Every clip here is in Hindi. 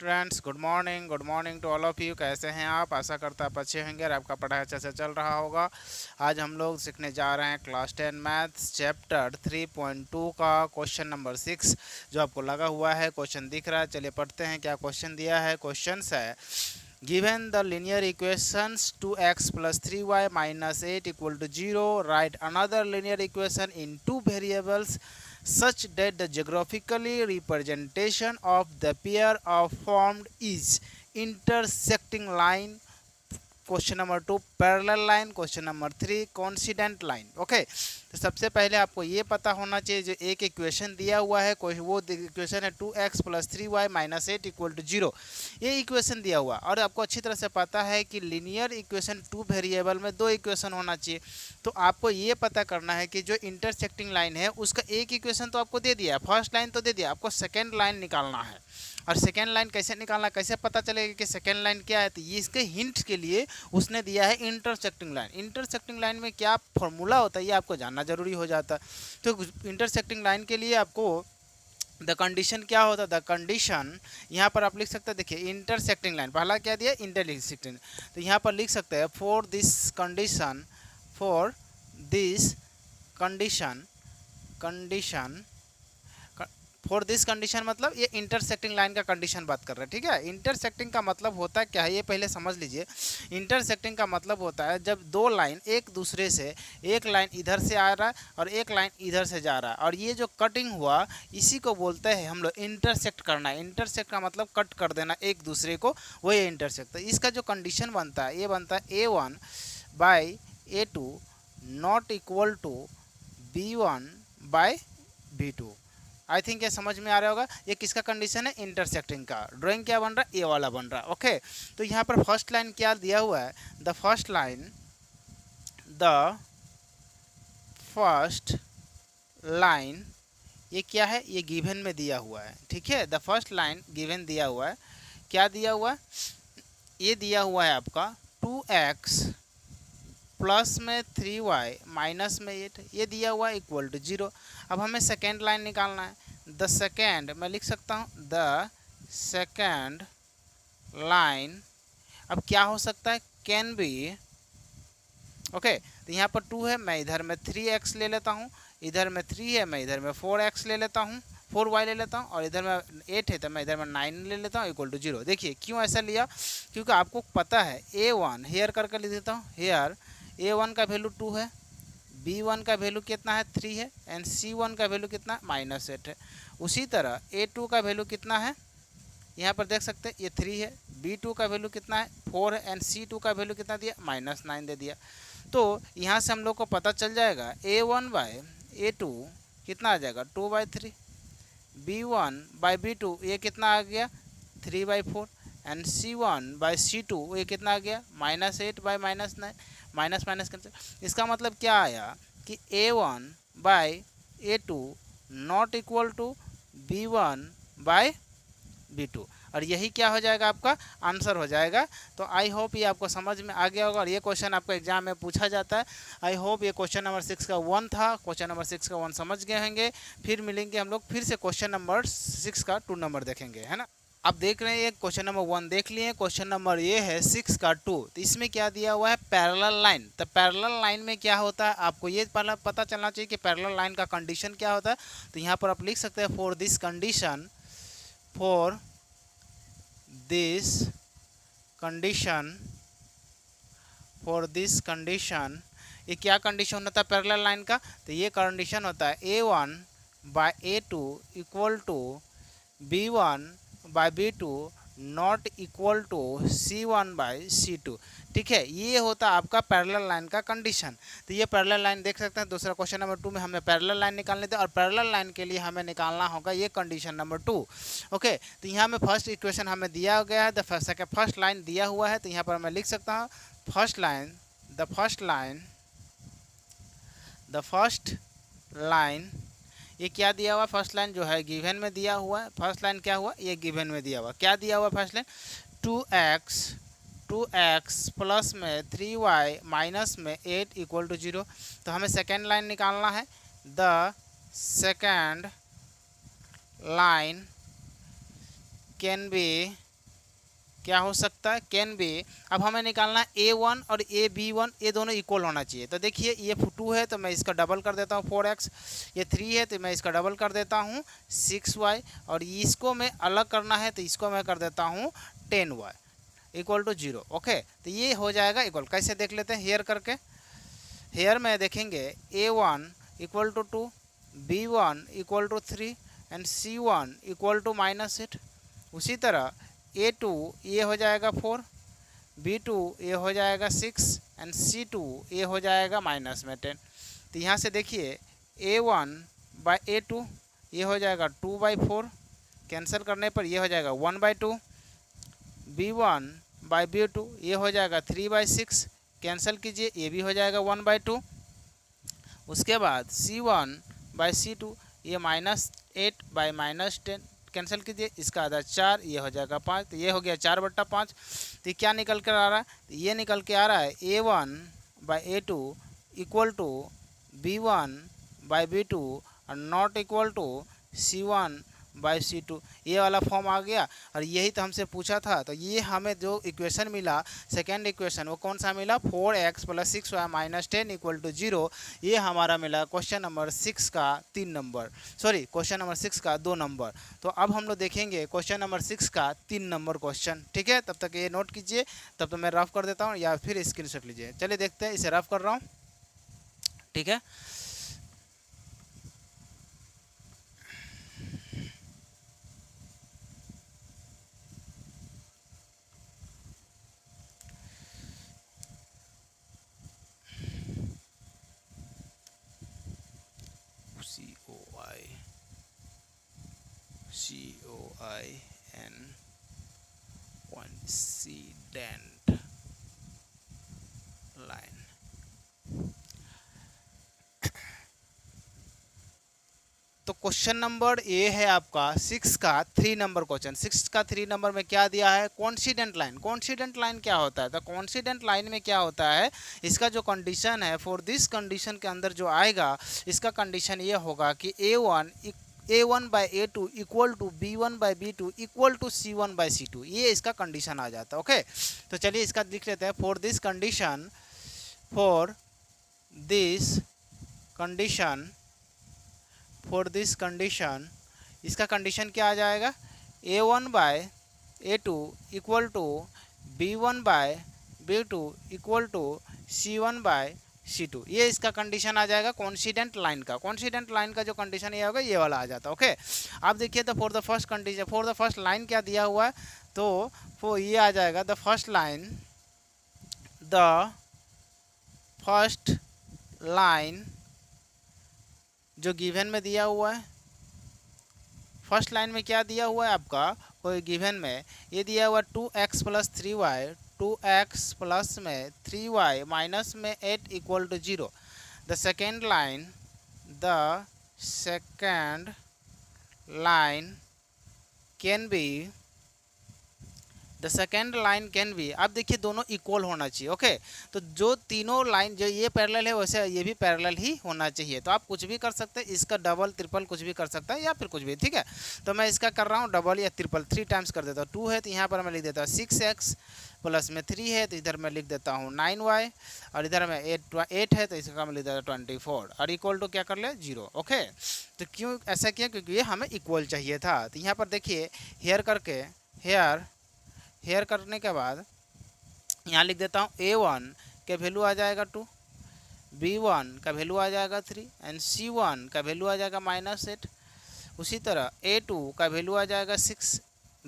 Friends, good morning to all of you. कैसे हैं आप? आशा करता आप अच्छे होंगे और आपका पढ़ाई अच्छे से चल रहा होगा। आज हम लोग सीखने जा रहे हैं क्लास 10 मैथ्स चैप्टर 3.2 का क्वेश्चन नंबर 6 जो आपको लगा हुआ है। क्वेश्चन दिख रहा है, चलिए पढ़ते हैं क्या क्वेश्चन दिया है। क्वेश्चन है given the linear equations 2x plus 3y minus 8 equal to 0, write another linear equation in two variables such that the geographically representation of the pair of formed is intersecting line, question number 2 parallel line, question number 3 coincident line. Okay, तो सबसे पहले आपको ये पता होना चाहिए जो एक इक्वेशन दिया हुआ है, कोई वो इक्वेशन है 2x plus 3y minus 8 equal to 0। ये इक्वेशन दिया हुआ और आपको अच्छी तरह से पता है कि लीनियर इक्वेशन टू वेरिएबल में दो इक्वेशन होना चाहिए। तो आपको ये पता करना है कि जो इंटरसेक्टिंग लाइन है उसका एक इक्वेशन तो आपको दे दिया, फर्स्ट लाइन तो दे दिया, आपको सेकेंड लाइन निकालना है। और सेकेंड लाइन कैसे निकालना, कैसे पता चलेगा कि सेकेंड लाइन क्या है? तो ये इसके हिंट के लिए उसने दिया है इंटरसेक्टिंग लाइन। इंटरसेक्टिंग लाइन में क्या फॉर्मूला होता है ये आपको जानना जरूरी हो जाता है। तो इंटरसेक्टिंग लाइन के लिए आपको द कंडीशन क्या होता है? द कंडीशन यहाँ पर आप लिख सकते हैं, देखिए इंटरसेक्टिंग लाइन पहला क्या दिया, इंटरसेक्टिंग। तो यहाँ पर लिख सकते हैं for this condition, for this condition, condition for this condition मतलब ये इंटरसेक्टिंग लाइन का कंडीशन बात कर रहे हैं। ठीक है, इंटरसेक्टिंग का मतलब होता है क्या है ये पहले समझ लीजिए। इंटरसेक्टिंग का मतलब होता है जब दो लाइन एक दूसरे से, एक लाइन इधर से आ रहा है और एक लाइन इधर से जा रहा है, और ये जो कटिंग हुआ इसी को बोलते हैं हम लोग इंटरसेक्ट करना। इंटरसेक्ट का मतलब कट कर देना एक दूसरे को, वही इंटरसेक्ट। तो इसका जो कंडीशन बनता है ये बनता है A1 by A2 not equal to B1 by B2। I think ये समझ में आ रहा होगा। ये किसका कंडीशन है? इंटरसेक्टिंग का। ड्राइंग क्या बन रहा है? ए वाला बन रहा है। ओके, तो यहाँ पर फर्स्ट लाइन क्या दिया हुआ है? द फर्स्ट लाइन ये क्या है? ये गिवन में दिया हुआ है। ठीक है, द फर्स्ट लाइन गिवन दिया हुआ है। क्या दिया हुआ है? ये दिया हुआ है आपका 2x प्लस में 3y माइनस में 8, ये दिया हुआ है इक्वल टू 0। अब हमें सेकेंड लाइन निकालना है। द सेकेंड मैं लिख सकता हूँ द सेकेंड लाइन। अब क्या हो सकता है? Can be. ओके, तो यहाँ पर 2 है, मैं इधर में 3x ले लेता हूँ, इधर में 3 है, मैं इधर में 4x ले लेता हूँ, 4y ले लेता हूँ, और इधर में 8 है तो मैं इधर में 9 ले लेता हूँ इक्वल टू 0। देखिए क्यों ऐसा लिया? क्योंकि आपको पता है A1 हेयर करके लिख देता हूँ। हेयर A1 का वैल्यू 2 है, B1 का वैल्यू कितना है? 3 है, एंड C1 का वैल्यू कितना? -8 है। उसी तरह A2 का वैल्यू कितना है? यहाँ पर देख सकते हैं ये 3 है, B2 का वैल्यू कितना है? 4 है, एंड C2 का वैल्यू कितना दिया? -9 दे दिया। तो यहाँ से हम लोग को पता चल जाएगा A1 बाई A2 कितना आ जाएगा? 2/3। B1 बाई B2 ये कितना आ गया? 3/4। एंड C1 बाई C2 ये कितना आ गया? -8/-9। Minus minus cancel. इसका मतलब क्या आया कि A1 by A2 not equal to B1 by B2, और यही क्या हो जाएगा? आपका आंसर हो जाएगा। तो आई होप ये आपको समझ में आ गया होगा, और ये क्वेश्चन आपको एग्जाम में पूछा जाता है। आई होप ये क्वेश्चन नंबर 6 का 1 था। क्वेश्चन नंबर 6 का 1 समझ गए होंगे। फिर मिलेंगे हम लोग, फिर से क्वेश्चन नंबर 6 का 2 नंबर देखेंगे, है ना। आप देख रहे हैं क्वेश्चन नंबर 1 देख लिए, क्वेश्चन नंबर ये है 6 का 2। तो इसमें क्या दिया हुआ है? Parallel line. तो पैरेलल लाइन में क्या होता है आपको ये पहला पता चलना चाहिए कि पैरेलल लाइन का कंडीशन क्या होता है। तो यहाँ पर आप लिख सकते हैं for this condition, for this condition, for this condition, ये क्या कंडीशन होता है पैरेलल लाइन का? तो ये कंडीशन होता है A1 by A2 equal to B1 by B2 not equal to C1 by C2। ठीक है, ये होता है आपका पैरेलल लाइन का कंडीशन। तो ये पैरेलल लाइन देख सकते हैं। दूसरा क्वेश्चन नंबर 2 में हमें पैरेलल लाइन निकालनी थी, और पैरेलल लाइन के लिए हमें निकालना होगा ये कंडीशन नंबर 2। ओके, तो यहाँ में फर्स्ट इक्वेशन हमें दिया गया है, फर्स्ट लाइन दिया हुआ है। तो यहाँ पर मैं लिख सकता हूँ first line, the first line ये क्या दिया हुआ? फर्स्ट लाइन जो है गिवन में दिया हुआ है। फर्स्ट लाइन क्या हुआ? ये गिवन में दिया हुआ। क्या दिया हुआ फर्स्ट लाइन? 2x प्लस में 3y माइनस में 8 इक्वल टू 0। तो हमें सेकेंड लाइन निकालना है। The second line can be क्या हो सकता है, कैन बी। अब हमें निकालना है A1 और AB1, ये दोनों इक्वल होना चाहिए। तो देखिए ये 2 है तो मैं इसका डबल कर देता हूँ 4x, ये 3 है तो मैं इसका डबल कर देता हूँ 6y, और इसको मैं अलग करना है तो इसको मैं कर देता हूँ 10y इक्वल टू 0। ओके, तो ये हो जाएगा इक्वल। कैसे देख लेते हैं हेयर करके। हेयर में देखेंगे A1 equal to 2, B1 equal to 3 and C1 equal to -8। उसी तरह A2 ये हो जाएगा 4, B2 ये हो जाएगा 6 एंड C2 ये हो जाएगा -10। तो यहाँ से देखिए A1 बाई A2 ये हो जाएगा 2/4, कैंसिल करने पर ये हो जाएगा 1/2। B1 बाई B2 ये हो जाएगा 3/6, कैंसिल कीजिए ये भी हो जाएगा 1/2। उसके बाद C1 बाई C2 ये -8 बाई -10, कैंसिल कीजिए, इसका आधा 4, ये हो जाएगा 5, तो ये हो गया 4/5। तो क्या निकल कर आ रहा है, तो ये निकल के आ रहा है A1 by A2 equal to B1 by B2 और not equal to C1 by C2। ये वाला फॉर्म आ गया। और यही तो हमसे पूछा था। तो ये हमें जो इक्वेशन मिला, सेकेंड इक्वेशन, वो कौन सा मिला, 4x + 6y - 10 इक्वल टू 0। ये हमारा मिला क्वेश्चन नंबर 6 का 3 नंबर, सॉरी क्वेश्चन नंबर 6 का 2 नंबर। तो अब हम लोग देखेंगे क्वेश्चन नंबर 6 का 3 नंबर क्वेश्चन। ठीक है, तब तक ये नोट कीजिए, तब तक मैं रफ कर देता हूँ या फिर स्क्रीनशॉट लीजिए। चलिए देखते हैं, इसे रफ कर रहा हूँ। ठीक है, COIN coincident line। तो क्वेश्चन नंबर ये है आपका 6 का 3 नंबर क्वेश्चन। 6 का 3 नंबर में क्या दिया है, कोइंसिडेंट लाइन। कोइंसिडेंट लाइन क्या होता है, तो कोइंसिडेंट लाइन में क्या होता है, इसका जो कंडीशन है, फॉर दिस कंडीशन के अंदर जो आएगा, इसका कंडीशन ये होगा कि A1 by A2 equal to B1 by B2 equal to C1 by C2, ये इसका कंडीशन आ जाता है। ओके, तो चलिए इसका लिख लेते हैं। फॉर दिस कंडीशन इसका कंडीशन क्या आ जाएगा, A1 by A2 equal to B1 by B2 equal to C1 by C2, ये इसका कंडीशन आ जाएगा कोइंसिडेंट लाइन का। कोइंसिडेंट लाइन का जो कंडीशन ये होगा, ये वाला आ जाता है। ओके, अब देखिए तो for the first condition, for the first line क्या दिया हुआ है, तो वो ये आ जाएगा द फर्स्ट लाइन जो गिवन में दिया हुआ है। फर्स्ट लाइन में क्या दिया हुआ है आपका, कोई गिवन में ये दिया हुआ 2x + 3y, 2x प्लस में 3y माइनस में 8 equal to 0। The second can be, अब देखिए दोनों इक्वल होना चाहिए। ओके, तो जो तीनों लाइन जो ये पैरेलल है, वैसे ये भी पैरेलल ही होना चाहिए। तो आप कुछ भी कर सकते हैं, इसका डबल ट्रिपल कुछ भी कर सकता है या फिर कुछ भी। ठीक है, तो मैं इसका कर रहा हूँ डबल या ट्रिपल, 3 टाइम्स कर देता हूँ। 2 है तो यहाँ पर मैं लिख देता हूँ 6x प्लस में 3 है तो इधर मैं लिख देता हूँ 9y, और इधर में 8 है तो इसका मैं लिख देता हूँ 24, और इक्वल टू क्या कर ले 0। ओके, तो क्यों ऐसा किया, क्योंकि ये हमें इक्वल चाहिए था। तो यहाँ पर देखिए हेयर करके, हेयर करने के बाद यहाँ लिख देता हूँ A1 का वैल्यू आ जाएगा 2, B1 का वैल्यू आ जाएगा 3 एंड C1 का वैल्यू आ जाएगा -8। उसी तरह A2 का वैल्यू आ जाएगा 6,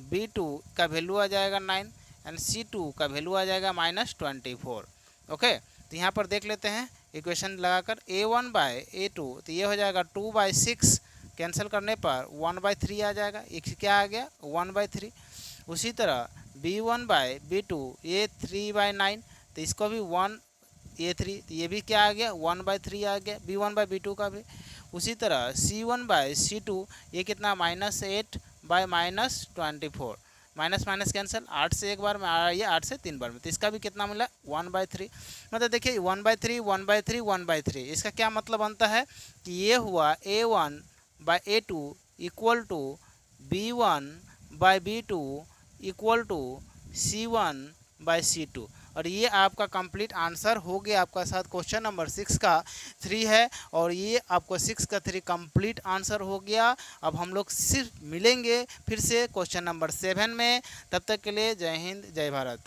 B2 का वैल्यू आ जाएगा 9 एंड C2 का वैल्यू आ जाएगा -24। ओके, तो यहाँ पर देख लेते हैं इक्वेशन लगाकर, A1 बाय A2 तो ये हो जाएगा 2/6, कैंसिल करने पर 1/3 आ जाएगा। एक क्या आ गया 1/3। उसी तरह B1 बाय B2 ये 3/9, तो इसको भी 1, ये 3, तो ये भी क्या आ गया 1/3 आ गया B1 बाय B2 का भी। उसी तरह C1 बाय C2 ये कितना -8 बाय -24, माइनस माइनस कैंसिल, 8 से एक बार में आ रही है, 8 से 3 बार में, तो इसका भी कितना मिला 1/3। मतलब देखिए 1/3 1/3 1/3, इसका क्या मतलब बनता है कि ये हुआ A1 by A2 equal to B1 by B2 equal to C1/C2। और ये आपका कंप्लीट आंसर हो गया आपका साथ क्वेश्चन नंबर 6 का 3 है, और ये आपको 6 का 3 कंप्लीट आंसर हो गया। अब हम लोग सिर्फ मिलेंगे फिर से क्वेश्चन नंबर 7 में। तब तक के लिए जय हिंद जय भारत।